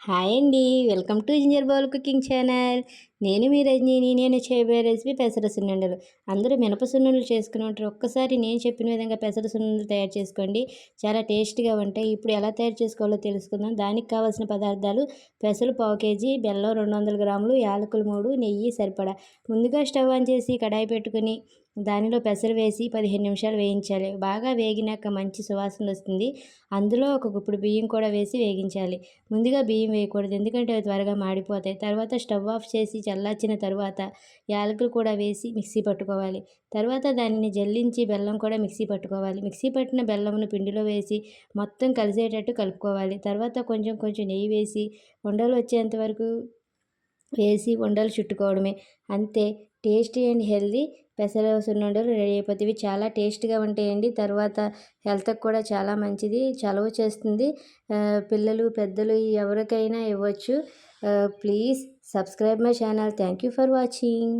Hi అండి. Welcome to ginger bowl cooking channel. నేను మీ రజనీని. నేను చేయబోయే రెసిపీ పెసర సున్నుండలు. అందరూ మినప సున్నుండలు చేసుకుని ఉంటారు. ఒక్కసారి నేను చెప్పిన విధంగా పెసర సున్నుండలు తయారు చేసుకోండి. చాలా టేస్ట్గా ఉంటాయి. ఇప్పుడు ఎలా తయారు చేసుకోవాలో తెలుసుకుందాం. దానికి కావాల్సిన పదార్థాలు: పెసలు పావు కేజీ, బెల్లం 200 గ్రాములు, యాలకులు 3, నెయ్యి సరిపడా. ముందుగా స్టవ్ ఆన్ చేసి కడాయి పెట్టుకుని దానిలో పెసలు వేసి 15 నిమిషాలు వేయించాలి. బాగా వేగినాక మంచి సువాసన వస్తుంది. అందులో ఒక గుప్పుడు బియ్యం కూడా వేసి వేగించాలి. ముందుగా బియ్యం వేయకూడదు, ఎందుకంటే అవి త్వరగా మాడిపోతాయి. తర్వాత స్టవ్ ఆఫ్ చేసి చల్లార్చిన తర్వాత యాలకులు కూడా వేసి మిక్సీ పట్టుకోవాలి. తర్వాత దానిని జల్లించి బెల్లం కూడా మిక్సీ పట్టుకోవాలి. మిక్సీ పట్టిన బెల్లంను పిండిలో వేసి మొత్తం కలిసేటట్టు కలుపుకోవాలి. తర్వాత కొంచెం కొంచెం నెయ్యి వేసి ఉండలు వచ్చేంత వరకు వేసి ఉండలు చుట్టుకోవడమే. అంతే, టేస్టీ అండ్ హెల్దీ పెసర సున్నుండలు రెడీ అయిపోతాయి. ఇవి చాలా టేస్ట్గా ఉంటాయండి. తర్వాత హెల్త్కి కూడా చాలా మంచిది, చలవ చేస్తుంది. పిల్లలు పెద్దలు ఎవరికైనా ఇవ్వచ్చు. Please subscribe my channel. Thank you for watching.